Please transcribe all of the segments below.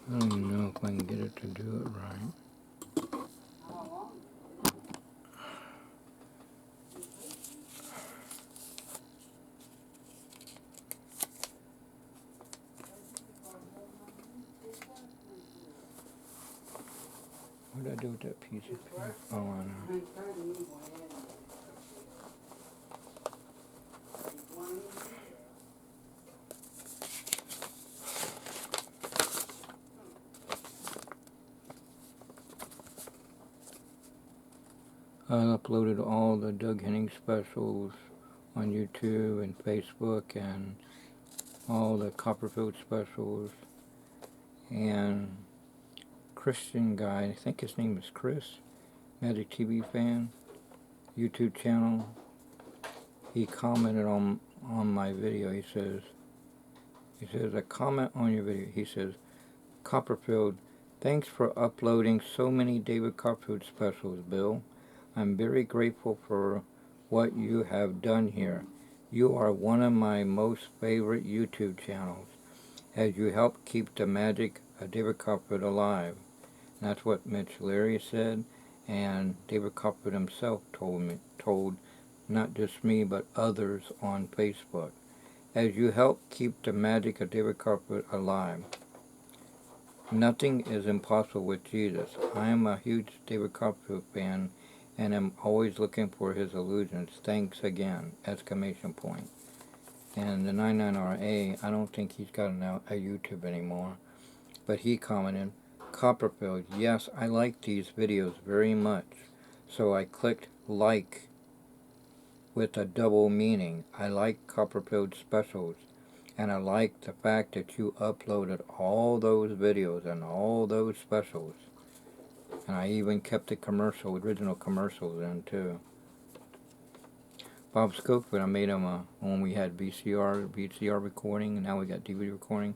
I don't even know if I can get it to do it right. What did I do with that piece of paper? Oh, I know. I uploaded all the Doug Henning specials on YouTube and Facebook and all the Copperfield specials. And Christian guy, I think his name is Chris, Magic TV fan, YouTube channel. He commented on my video. He says, a comment on your video. He says, Copperfield, thanks for uploading so many David Copperfield specials, Bill. I'm very grateful for what you have done here. You are one of my most favorite YouTube channels, as you help keep the magic of David Copperfield alive. And that's what Mitch Leary said, and David Copperfield himself told not just me, but others on Facebook. As you help keep the magic of David Copperfield alive. Nothing is impossible with Jesus. I am a huge David Copperfield fan, and am always looking for his illusions. Thanks again! Exclamation point. And the 99RA, I don't think he's got a YouTube anymore, but he commented, Copperfield, yes, I like these videos very much. So I clicked like with a double meaning. I like Copperfield specials, and I like the fact that you uploaded all those videos and all those specials. And I even kept the original commercials in too. Bob Scofield, I made him when we had VCR recording, and now we got DVD recording.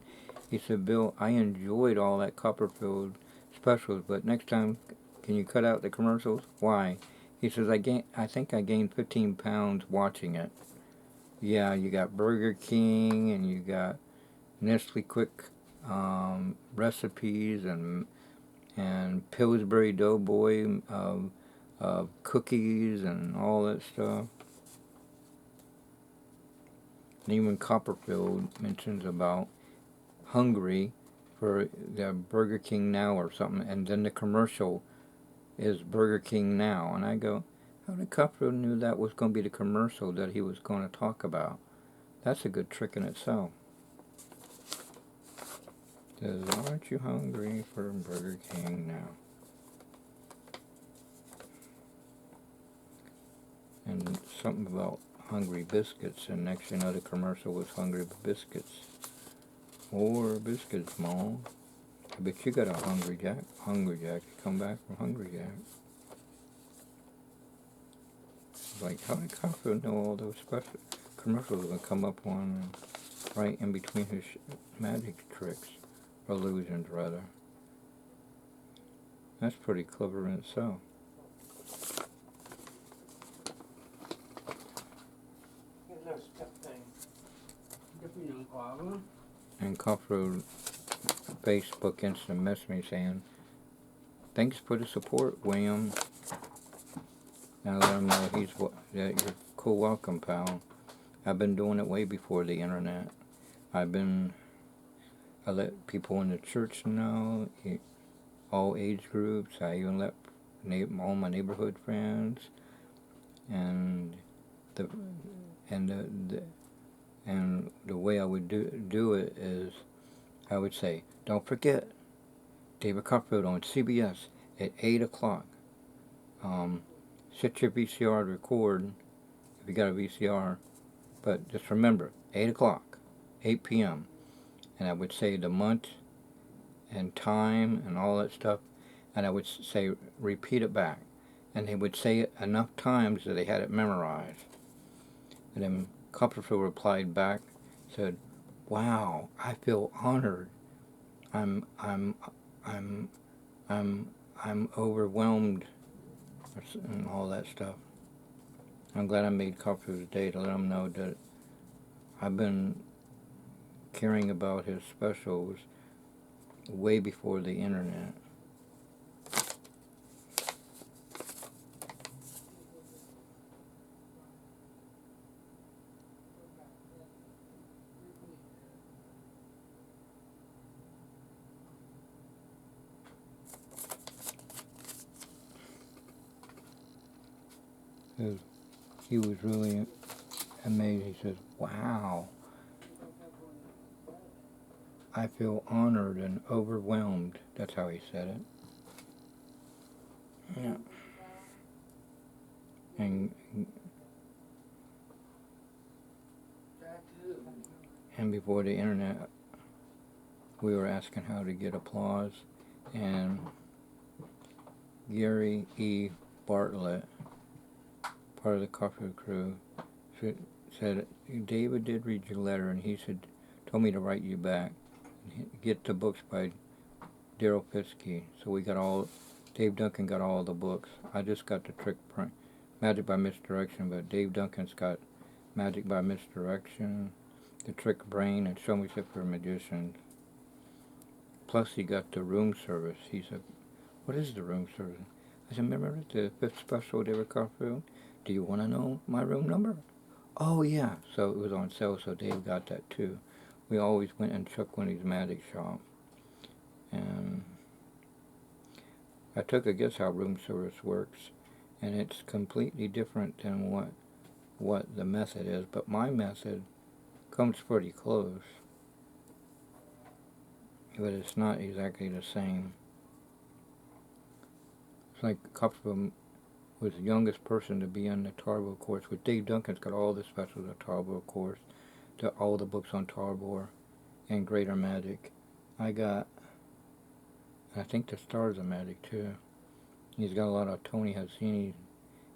He said, Bill, I enjoyed all that Copperfield specials, but next time, can you cut out the commercials? Why? He says, I think I gained 15 pounds watching it. Yeah, you got Burger King, and you got Nestle Quick recipes, and Pillsbury Doughboy cookies, and all that stuff. And even Copperfield mentions about hungry for the Burger King Now or something, and then the commercial is Burger King Now. And I go, how did Copperfield knew that was going to be the commercial that he was going to talk about? That's a good trick in itself. Says, aren't you hungry for Burger King Now? And something about Hungry Biscuits, and next thing you know, the commercial was Hungry Biscuits. More biscuits, Mom. I bet you got a Hungry Jack. Hungry Jack. You come back from Hungry Jack. Like, how did Copperfield know all those special commercials would come up on right in between his magic tricks? Or illusions, rather. That's pretty clever in itself. And Copperfield Facebook instant messaged me saying, thanks for the support, William. And I let him know that you're cool, welcome, pal. I've been doing it way before the internet. I let people in the church know, all age groups. I even let all my neighborhood friends, and the way I would do it is, I would say, don't forget David Copperfield on CBS at 8 o'clock. Set your VCR to record if you got a VCR, but just remember, 8 o'clock, 8 p.m. And I would say the month and time and all that stuff, and I would say, repeat it back. And they would say it enough times that they had it memorized. And then Copperfield replied back, said, wow, I feel honored. I'm overwhelmed, and all that stuff. I'm glad I made Copperfield's day to let him know that I've been caring about his specials way before the internet. He was really amazed. He says, "Wow, I feel honored and overwhelmed." That's how he said it. Yeah. And before the internet, we were asking how to get applause, and Gary E. Bartlett, part of the Coffee crew, said, David did read your letter, and he told me to write you back. Get the books by Daryl Fitzke. So Dave Duncan got all the books. I just got the Magic by Misdirection, but Dave Duncan's got Magic by Misdirection, The Trick Brain, and Show Me Stuff for Magicians. Plus he got the room service. He said, "What is the room service?" I said, "Remember the 5th special David Copperfield? Do you want to know my room number?" "Oh, yeah." So it was on sale, so Dave got that too. We always went in Chuck Winnie's magic shop. And I took a guess how room service works, and it's completely different than what the method is, but my method comes pretty close. But it's not exactly the same. It's like Copperfield was the youngest person to be on the Tarboro course, with Dave Duncan's got all the specials of Tarboro course, all the books on Tarboro and Greater Magic. I think the Stars of Magic too. He's got a lot of Tony Hassini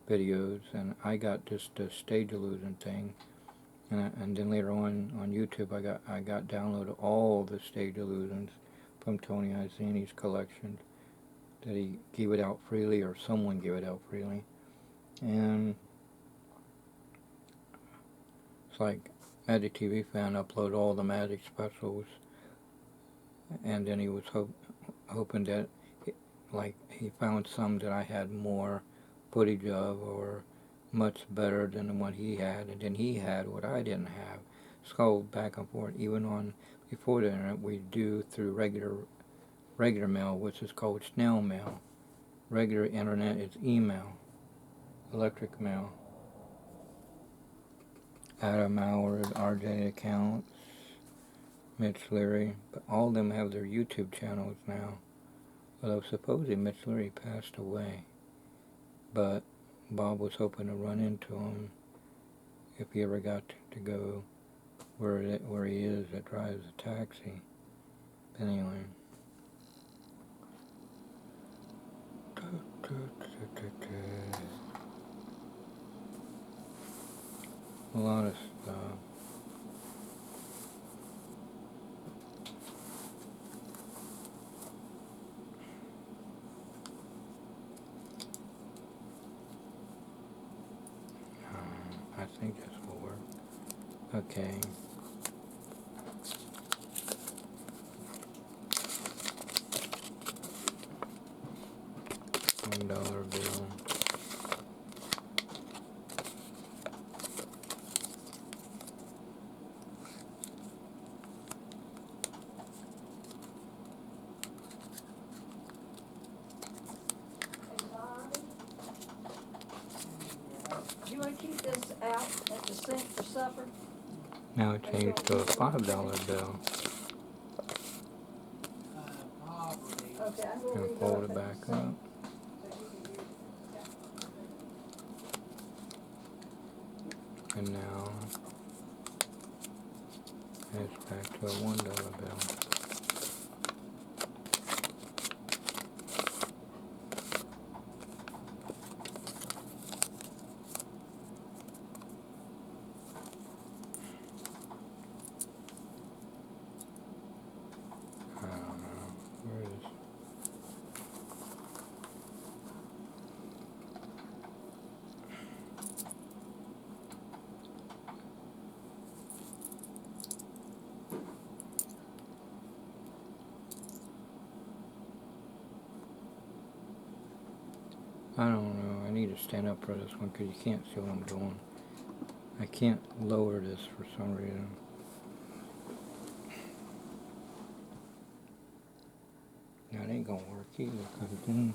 videos, and I got just the Stage Illusion thing, and then later on YouTube I got downloaded all the Stage Illusions from Tony Hassini's collection that he gave it out freely, or someone gave it out freely. And it's like Magic TV fan upload all the Magic specials, and then he was hoping that he found some that I had more footage of, or much better than what he had, and then he had what I didn't have. It's called back and forth. Even before the internet, we do through regular mail, which is called snail mail. Regular internet is email, electric mail. Adam Howard, RJ Accounts, Mitch Leary, but all of them have their YouTube channels now. Although supposedly Mitch Leary passed away, but Bob was hoping to run into him if he ever got to go where he is, that drives a taxi. But anyway. A lot of stuff. I think this will work. Okay. $1 bill. You want to keep this out at the sink for supper? Now it changed to a $5 bill. Okay, I'm going to And leave fold it it up back at the sink. up. And now it's back to a $1 bill. I don't know. Where is I don't know. I need to stand up for this one because you can't see what I'm doing. I can't lower this for some reason. That ain't gonna work either because then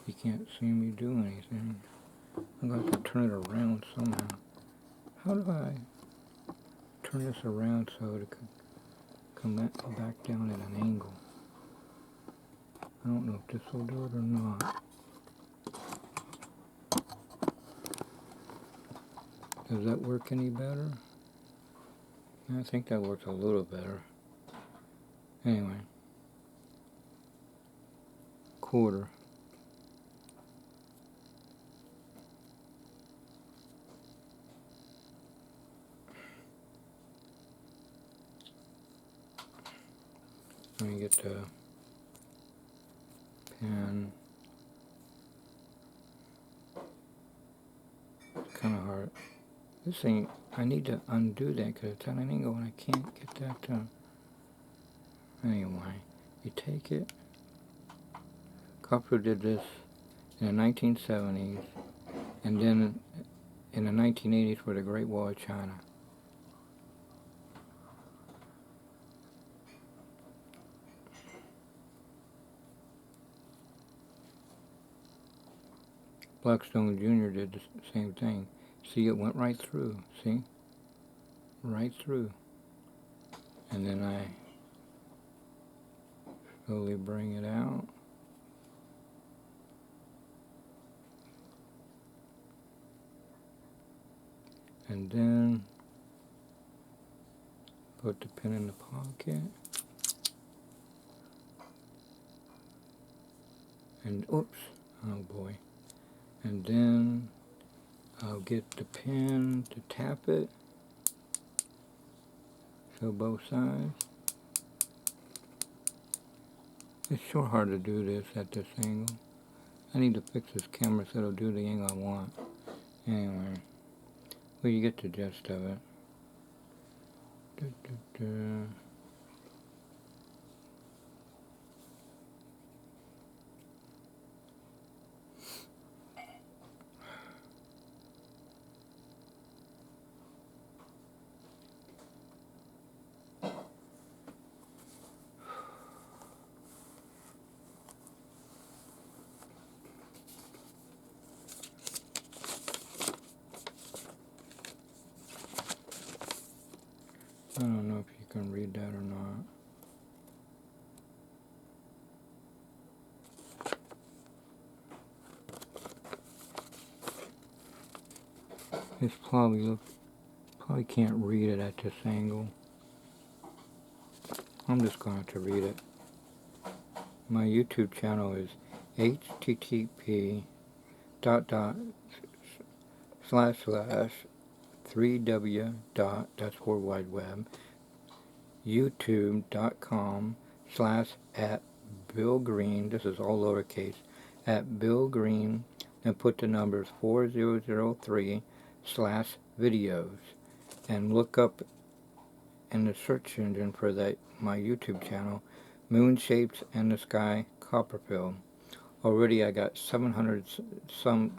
you can't see me do anything. I'm gonna have to turn it around somehow. How do I turn this around so it could come back down at an angle? I don't know if this will do it or not. Does that work any better? I think that works a little better. Anyway, quarter. Let me get the pen. It's kind of hard. This thing, I need to undo that because it's at an angle and I can't get that to... Anyway, you take it. Copper did this in the 1970s and then in the 1980s for the Great Wall of China. Blackstone Jr. did the same thing. See, it went right through. See? Right through. And then I slowly bring it out. And then put the pen in the pocket. And oops, oh boy. And then I'll get the pen to tap it. So both sides. It's sure hard to do this at this angle. I need to fix this camera so it'll do the angle I want. Anyway, well, you get the gist of it. I don't know if you can read that or not. It's probably can't read it at this angle. I'm just going to read it. My YouTube channel is http //3w that's World Wide Web youtube.com/@BillGreen, this is all lowercase, @BillGreen, and put the numbers 4003/videos, and look up in the search engine for my YouTube channel, Moon Shapes and the Sky Copperfield. Already I got 700 some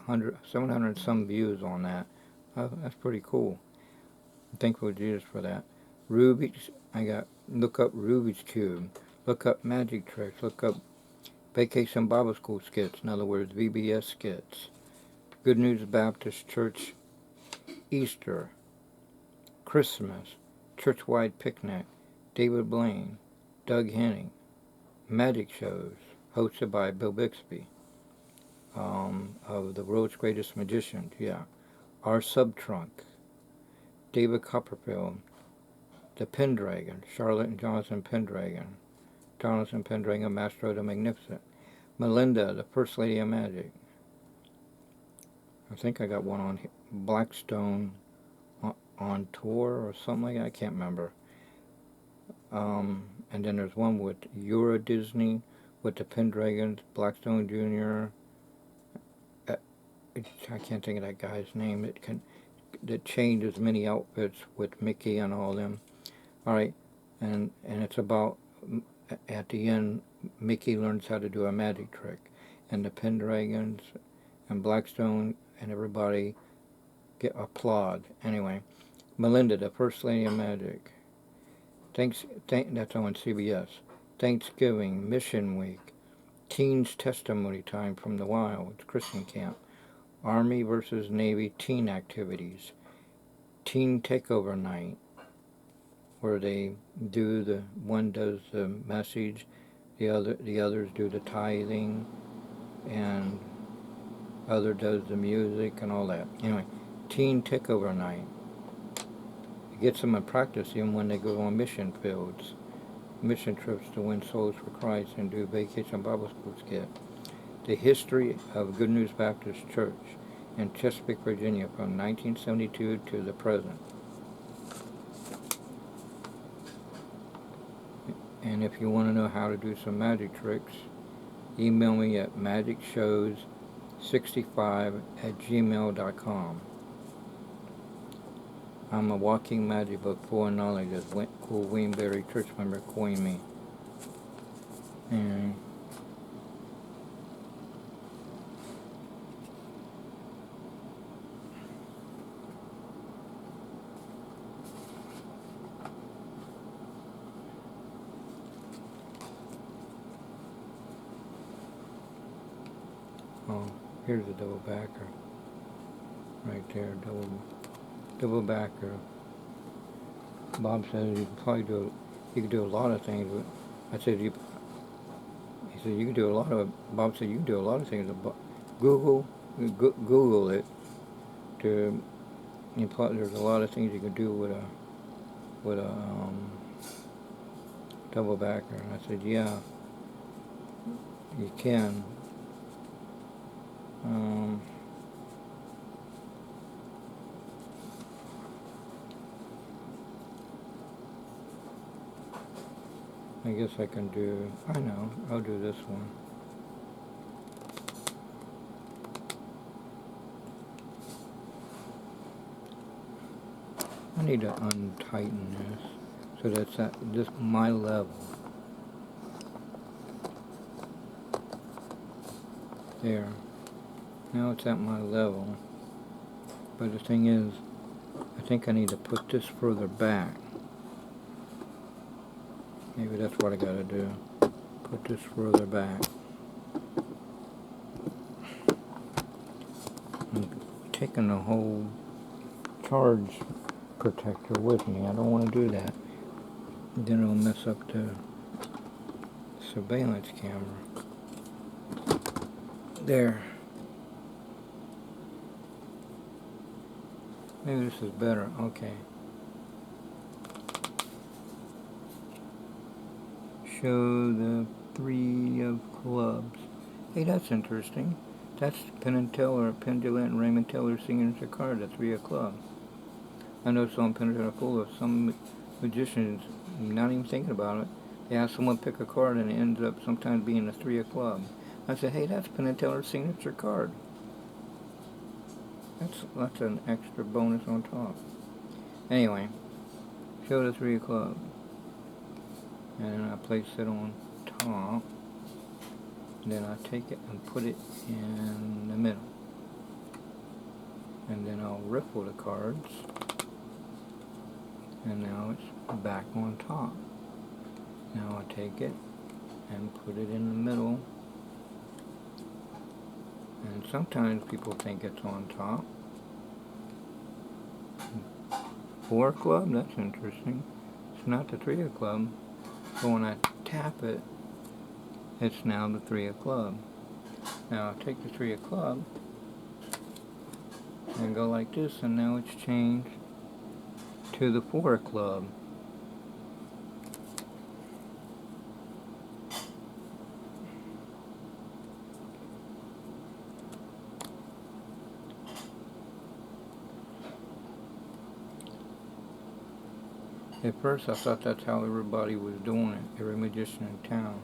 views on that. That's pretty cool. I'm thankful to Jesus for that. Look up Rubik's Cube, look up magic tricks, look up Vacation Bible School skits, in other words, VBS skits. Good News Baptist Church Easter, Christmas, Churchwide Picnic, David Blaine, Doug Henning, magic shows, hosted by Bill Bixby, of the World's Greatest Magicians, yeah. Our Subtrunk, David Copperfield, the Pendragon, Charlotte and Jonathan Pendragon, Jonathan Pendragon, Master the Magnificent, Melinda, the First Lady of Magic. I think I got one on Blackstone on tour or something like that. I can't remember. And then there's one with Euro Disney with the Pendragons, Blackstone Jr. I can't think of that guy's name. That changes many outfits with Mickey and all them. All right, and it's about, at the end, Mickey learns how to do a magic trick, and the Pendragons and Blackstone and everybody get applaud. Anyway, Melinda, the First Lady of Magic. That's on CBS. Thanksgiving, Mission Week, Teens Testimony Time from the Wild, Christian Camp, Army versus Navy Teen Activities, Teen Takeover Night, where they do one does the message, the others do the tithing, and other does the music and all that. Anyway, Teen Takeover Night. It gets them in practice even when they go on mission fields, mission trips to win souls for Christ and do vacation Bible school skit. The history of Good News Baptist Church in Chesapeake, Virginia from 1972 to the present. And if you want to know how to do some magic tricks, email me at magicshows65@gmail.com. I'm a walking magic book full of knowledge, as cool Weenberry church member coined me. And oh, here's a double backer. Right there, double backer. Bob says you can do a lot of things with. I said he said you can do a lot of. Bob said you can do a lot of things. Google it. There's a lot of things you can do with a double backer. And I said, yeah, you can. I guess I can do. I know. I'll do this one. I need to untighten this so that's at this my level. There. Now it's at my level. But the thing is, I think I need to put this further back. Maybe that's what I gotta do. Put this further back. I'm taking the whole charge protector with me. I don't want to do that. Then it'll mess up the surveillance camera. There. Maybe this is better. Okay. Show the 3 of clubs. Hey, that's interesting. That's Penn and Teller, Penn Jillette and Raymond Taylor signature card, the 3 of clubs. I know some Penn are full of some magicians not even thinking about it. They have someone pick a card and it ends up sometimes being the 3 of clubs. I said, hey, that's Penn and Teller's signature card. That's an extra bonus on top. Anyway, show the 3 of clubs. And I place it on top. Then I take it and put it in the middle. And then I'll riffle the cards. And now it's back on top. Now I take it and put it in the middle. And sometimes people think it's on top. 4 club, that's interesting. It's not the 3 of club. But when I tap it, it's now the 3 of club. Now I take the 3 of club and go like this, and now it's changed to the 4 of club. At first I thought that's how everybody was doing it, every magician in town.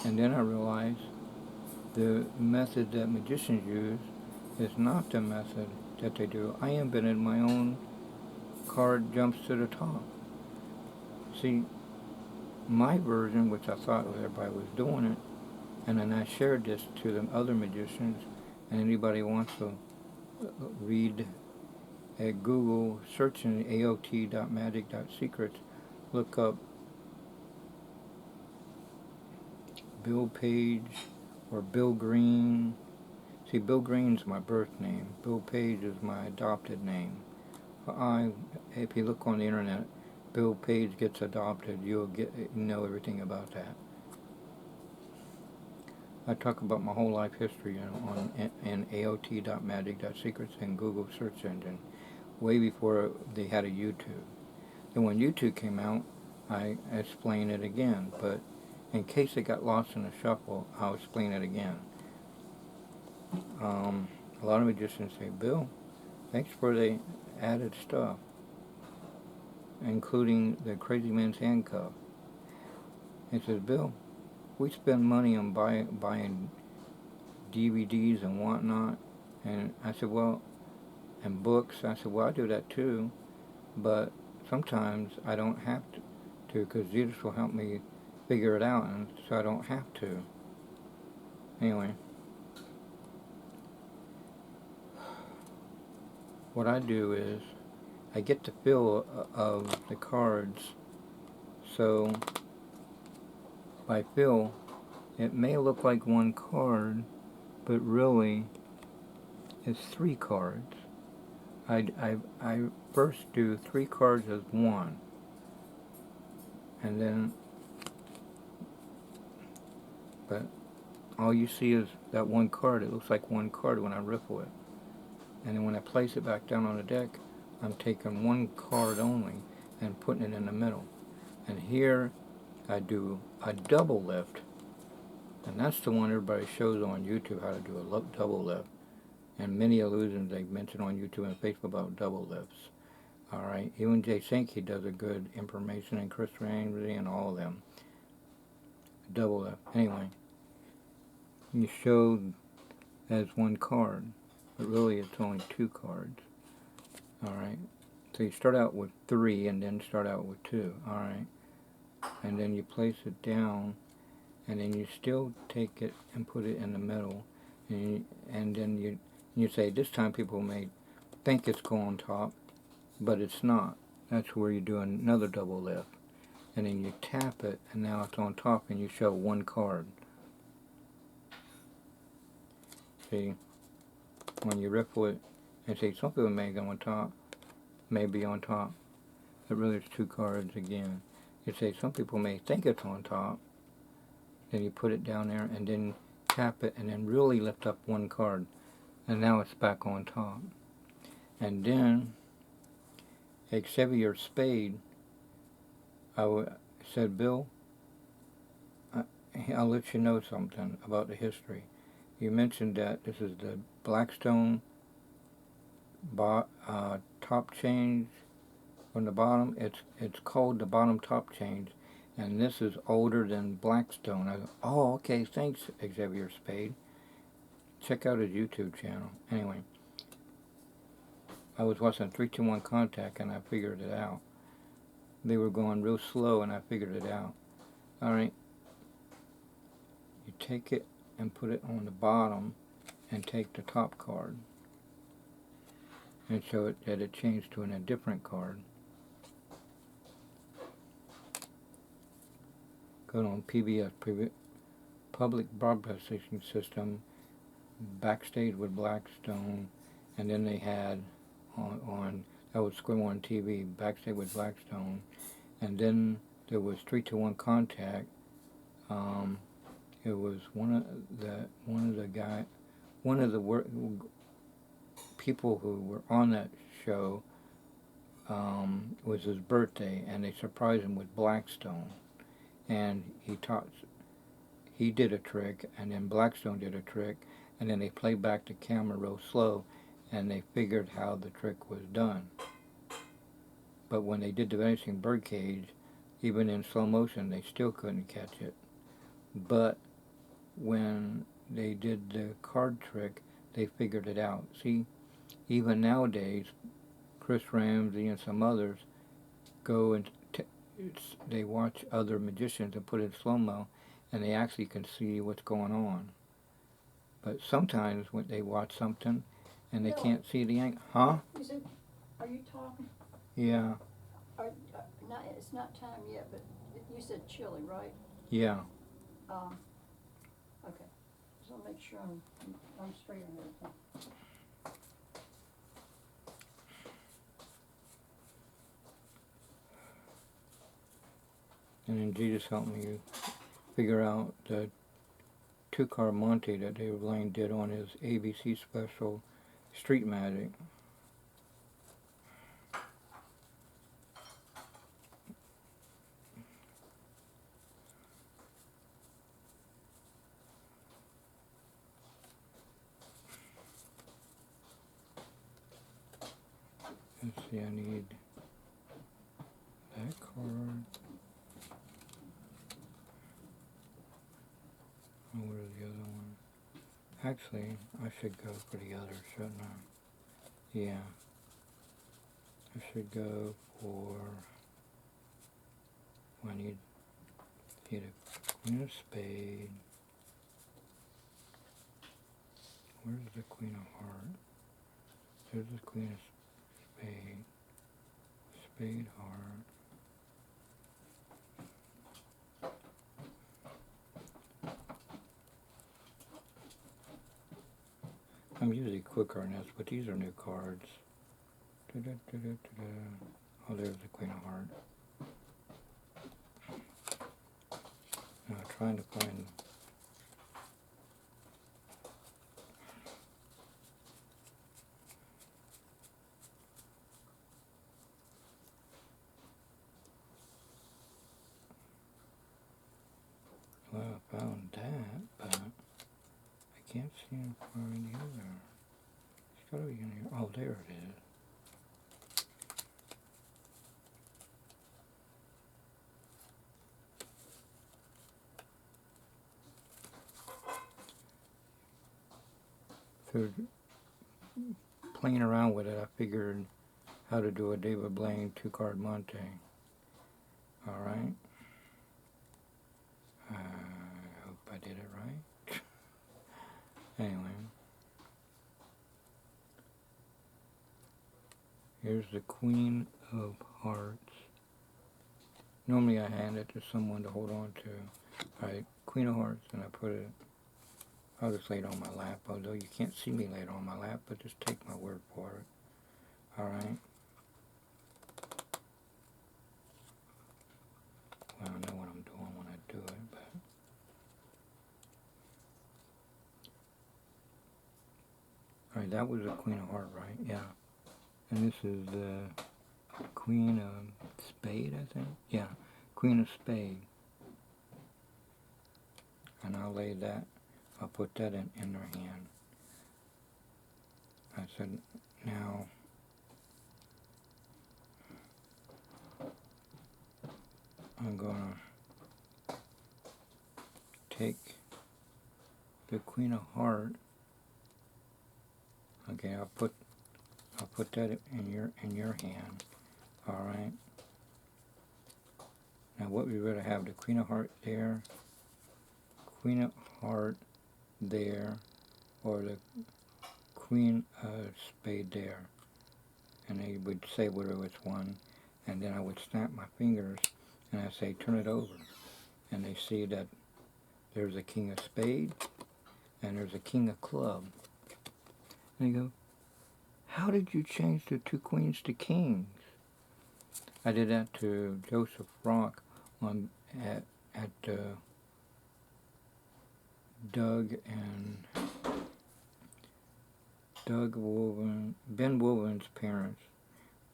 And then I realized the method that magicians use is not the method that they do. I invented my own card jumps to the top. See, my version, which I thought everybody was doing it, and then I shared this to the other magicians, And anybody wants to read at Google, searching aot.magic.secrets, look up Bill Page or Bill Green. See, Bill Green's my birth name. Bill Page is my adopted name. If you look on the internet, Bill Page gets adopted, you'll know everything about that. I talk about my whole life history on in aot.magic.secrets and Google search engine, way before they had a YouTube. And when YouTube came out, I explain it again, but in case it got lost in the shuffle, I'll explain it again. A lot of magicians say, Bill, thanks for the added stuff, including the crazy man's handcuff. He says, Bill, we spend money on buying DVDs and whatnot. And I said, well, and books. I said, well, I do that too, but sometimes I don't have to because Jesus will help me figure it out, and so I don't have to. Anyway, what I do is I get the feel of the cards, so by feel, it may look like one card, but really it's 3 cards. I first do 3 cards as one, and then, but all you see is that one card. It looks like one card when I riffle it. And then when I place it back down on the deck, I'm taking one card only and putting it in the middle. And here I do a double lift. And that's the one everybody shows on YouTube, how to do a double lift. And many illusions they've mentioned on YouTube and Facebook about double lifts. Alright, even Jay Sankey does a good information, and Chris Ramsey and all of them. Double lift. Anyway, you show as one card, but really it's only 2 cards. Alright, so you start out with 3 and then start out with 2. Alright, and then you place it down, and then you still take it and put it in the middle, and then you say, this time people may think it's going on top, but it's not. That's where you do another double lift. And then you tap it, and now it's on top, and you show one card. See, when you riffle it, and see, some people may go on top, may be on top, but really it's 2 cards again. You say, some people may think it's on top, then you put it down there, and then tap it, and then really lift up one card, and now it's back on top. And then, Xavier Spade, said, Bill, I'll let you know something about the history. You mentioned that this is the Blackstone top change from the bottom. It's called the bottom top change, and this is older than Blackstone. I go, oh, okay, thanks, Xavier Spade. Check out his YouTube channel. Anyway, I was watching 321 Contact, and I figured it out. They were going real slow, and I figured it out. Alright, you take it and put it on the bottom, and take the top card, and show it that it changed to a different card. Go on PBS, Public Broadcasting System, Backstage with Blackstone, and then they had on that was Square One TV, Backstage with Blackstone, and then there was 321 Contact. It was one of the people who were on that show was his birthday, and they surprised him with Blackstone, and he did a trick, and then Blackstone did a trick, and then they played back the camera real slow, and they figured how the trick was done. But when they did the Vanishing Birdcage, even in slow motion, they still couldn't catch it. But when they did the card trick, they figured it out. See, even nowadays, Chris Ramsey and some others go and they watch other magicians and put it in slow-mo, and they actually can see what's going on. But sometimes when they watch something and they Really? can't see the angle, huh? You said, are you talking? Yeah, Not, it's not time yet, but you said chili, right? yeah. Okay. Just wanna make sure I'm straight on everything. And then Jesus helped me figure out the two-car Monte that David Blaine did on his ABC special, Street Magic. Let's see, I need that card. Oh, where's the other one? Actually, I should go for the other, shouldn't I? Yeah. I should go for... I need a Queen of Spades. Where's the Queen of Hearts? There's the Queen of Spades. Spade Heart. I'm usually quicker on this, but these are new cards. Oh, there's the Queen of Hearts. Now, trying to find... Well, I found that, but I can't seem to find the other. It's gotta be in here. Oh, there it is. So, playing around with it, I figured how to do a David Blaine two-card Monte. Alright. I hope I did it right. Anyway. Here's the Queen of Hearts. Normally I hand it to someone to hold on to. Alright, Queen of Hearts, and I put it... I'll just lay it on my lap, although you can't see me lay it on my lap, but just take my word for it. Alright? Well, I know what I'm doing when I do it, but... Alright, that was the Queen of Hearts, right? Yeah. And this is the Queen of Spade, I think? Yeah, Queen of Spade. And I'll lay that, I'll put that in their hand. I said, now, I'm gonna take the Queen of Hearts. Okay, I'll put that in your hand. All right. Now, what we would have the Queen of Hearts there, Queen of Hearts there, or the Queen of Spade there, and they would say whether it's one, and then I would snap my fingers and I say turn it over, and they see that there's a King of Spade and there's a King of Club. And they go, how did you change the two queens to kings? I did that to Joseph Rock at Ben Woven's parents.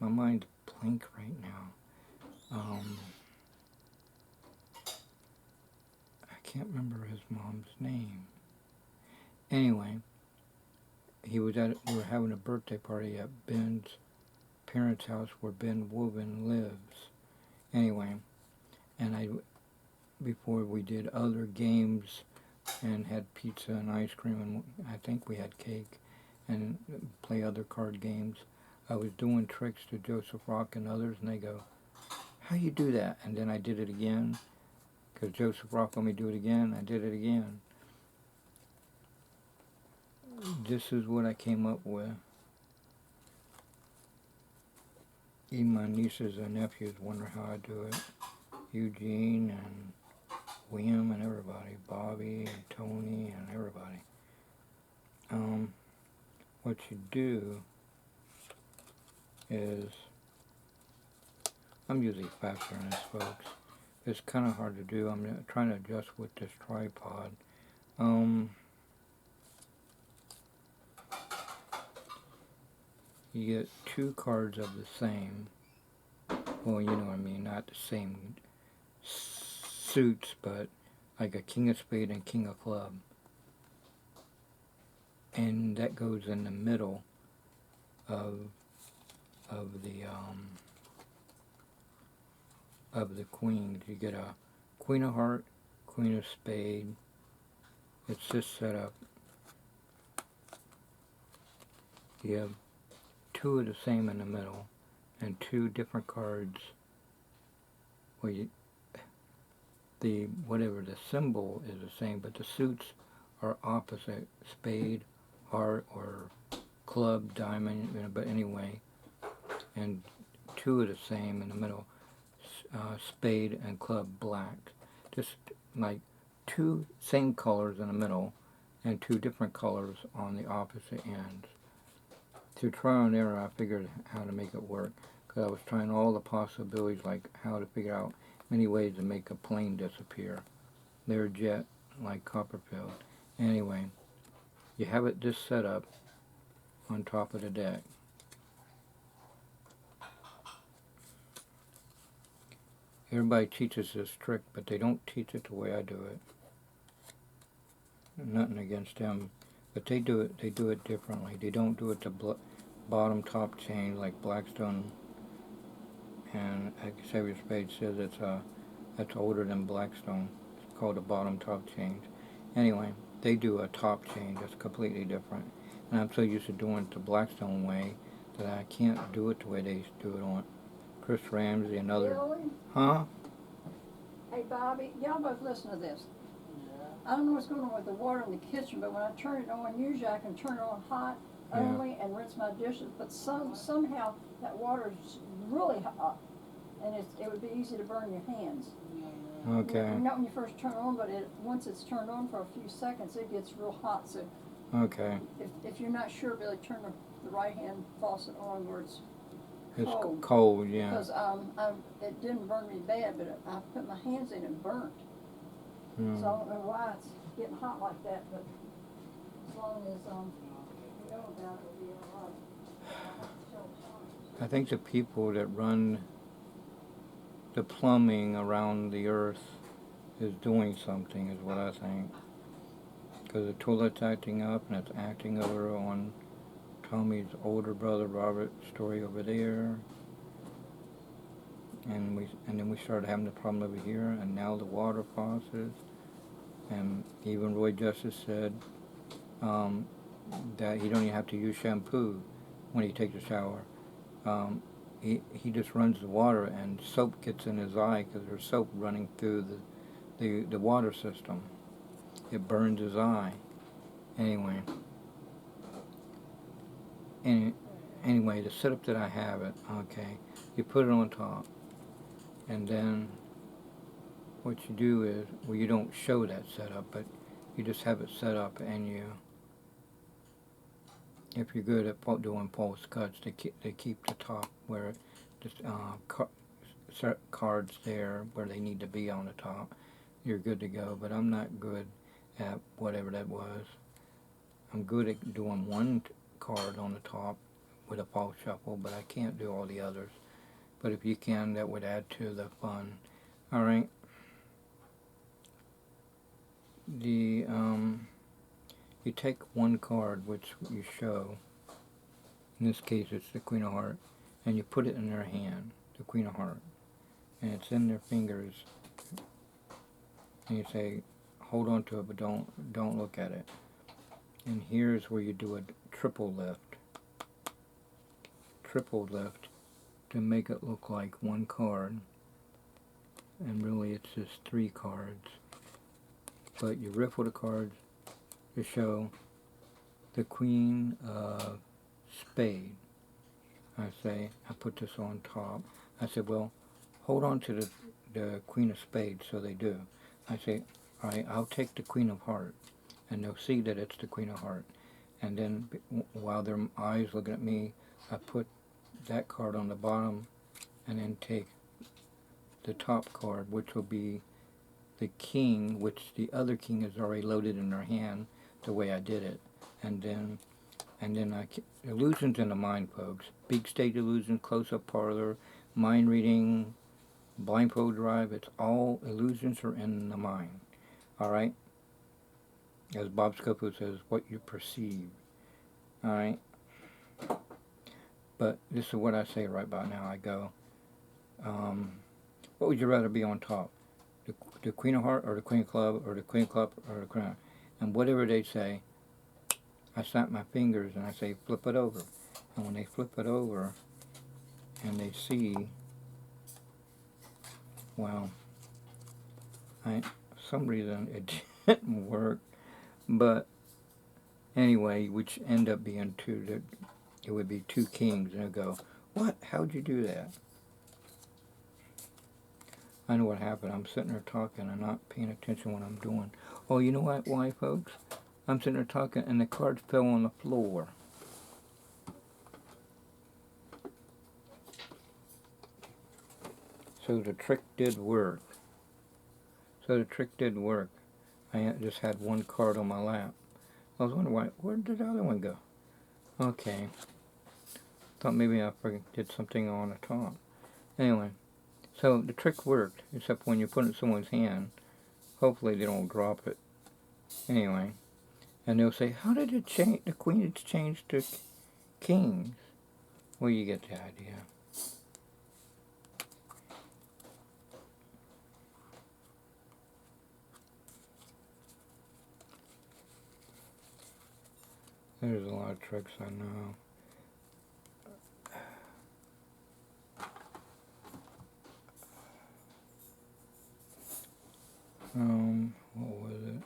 My mind's blank right now. I can't remember his mom's name. Anyway, we were having a birthday party at Ben's parents' house where Ben Woven lives. Anyway, and before we did other games and had pizza and ice cream, and I think we had cake, and play other card games, I was doing tricks to Joseph Rock and others, and they go, how you do that? And then I did it again, because Joseph Rock let me do it again, I did it again. this is what I came up with. Even my nieces and nephews wonder how I do it. Eugene and William and everybody, Bobby and Tony and everybody. What you do is, I'm usually faster than this, folks. It's kind of hard to do. I'm trying to adjust with this tripod. You get two cards of the same. Well, you know what I mean, not the same suits, but like a king of spade and king of club. And that goes in the middle of the queens. You get a queen of heart, queen of spade. It's this setup. You have two of the same in the middle, and two different cards. Well, the symbol is the same, but the suits are opposite: spade, heart, or club, diamond. But anyway, and two of the same in the middle: spade and club, black. Just like two same colors in the middle, and two different colors on the opposite ends. Through trial and error, I figured how to make it work. Because I was trying all the possibilities, like how to figure out many ways to make a plane disappear. They're jet, like Copperfield. Anyway, you have it this set up on top of the deck. Everybody teaches this trick, but they don't teach it the way I do it. Nothing against them, but they do it. They do it differently. They don't do it the bottom top chain like Blackstone and Xavier Spade says that's older than Blackstone. It's called a bottom top change. Anyway, they do a top change that's completely different. And I'm so used to doing it the Blackstone way that I can't do it the way they do it on Chris Ramsey and other. Billy? Huh? Hey, Bobby, y'all both listen to this. I don't know what's going on with the water in the kitchen, but when I turn it on, usually I can turn it on hot only and rinse my dishes, but somehow that water is really hot, and it would be easy to burn your hands. Okay. Not when you first turn it on, but once it's turned on for a few seconds, it gets real hot. So Okay. if you're not sure, Billy, turn the right hand faucet on where it's cold. It's cold, yeah. Because it didn't burn me bad, but I put my hands in and burnt. So I don't know why it's getting hot like that, but as long as you know about it, it'll be all right. I think the people that run the plumbing around the earth is doing something, is what I think. Because the toilet's acting up, and it's acting over on Tommy's older brother Robert's story over there. And then we started having the problem over here, and now the water faucets. And even Roy Justice said that he don't even have to use shampoo when he takes a shower. He just runs the water, and soap gets in his eye because there's soap running through the water system. It burns his eye. Anyway, the setup that I have it, okay, you put it on top, and then what you do is, well, you don't show that setup, but you just have it set up, and if you're good at doing false cuts, they keep the top where it just cards there where they need to be on the top. You're good to go, but I'm not good at whatever that was. I'm good at doing one card on the top with a false shuffle, but I can't do all the others. But if you can, that would add to the fun. All right. You take one card, which you show. In this case, it's the Queen of Hearts, and you put it in their hand, the Queen of Hearts, and it's in their fingers. And you say, hold on to it, but don't look at it. And here's where you do a triple lift to make it look like one card, and really it's just three cards. But you riffle the cards to show the Queen of Spade. I say, I put this on top. I said, well, hold on to the Queen of Spades, so they do. I say, all right, I'll take the Queen of Heart, and they'll see that it's the Queen of Heart. And then, while their eyes looking at me, I put that card on the bottom, and then take the top card, which will be the King, which the other King is already loaded in their hand, the way I did it. And then illusions in the mind, folks. Big stage illusion, close-up parlor, mind reading, blindfold drive. It's all illusions are in the mind. All right. As Bob Scofield says, what you perceive. All right. But this is what I say right about now. I go, what would you rather be on top? The Queen of Heart or the Queen of Club or the Queen of Club or the Crown? And whatever they say, I snap my fingers and I say, flip it over. And when they flip it over and they see, well, some reason it didn't work, but anyway, which end up being two, it would be two kings, and I go, what? How'd you do that? I know what happened. I'm sitting there talking and not paying attention what I'm doing. Oh, you know what? Why, folks? I'm sitting there talking and the cards fell on the floor. So the trick did work. I just had one card on my lap. I was wondering where did the other one go? Okay. Thought maybe I did something on the top. Anyway, so the trick worked, except when you put it in someone's hand, hopefully they don't drop it. Anyway, and they'll say, how did it change? The Queen changed to Kings. Well, you get the idea. There's a lot of tricks I know. What was it?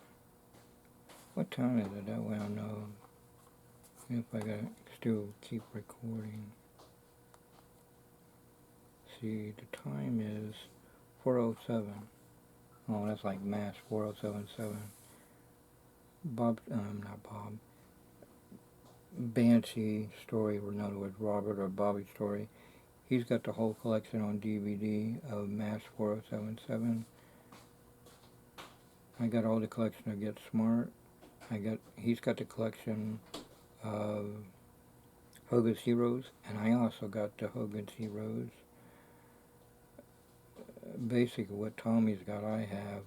What time is it? That way I'll know if I gotta still keep recording. See, the time is 4:07. Oh, that's like mass, 4:07:7. Not Bob. Banshee story, or in other words, Robert or Bobby's story. He's got the whole collection on DVD of Mass 4077. I got all the collection of Get Smart. He's got the collection of Hogan's Heroes, and I also got the Hogan's Heroes. Basically, what Tommy's got, I have.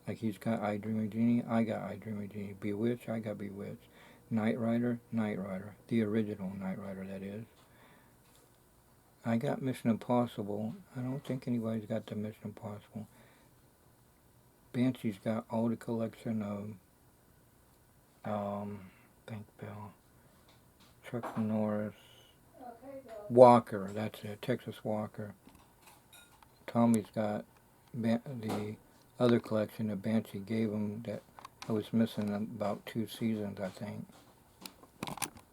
Like he's got I Dream of Jeannie, I got I Dream of Jeannie. Bewitched, I got Bewitched. Knight Rider, the original Knight Rider, that is. I got Mission Impossible. I don't think anybody's got the Mission Impossible. Banshee's got all the collection of, Thank Bill, Chuck Norris, Walker, that's it, Texas Walker. Tommy's got the other collection that Banshee gave him that I was missing about 2 seasons, I think.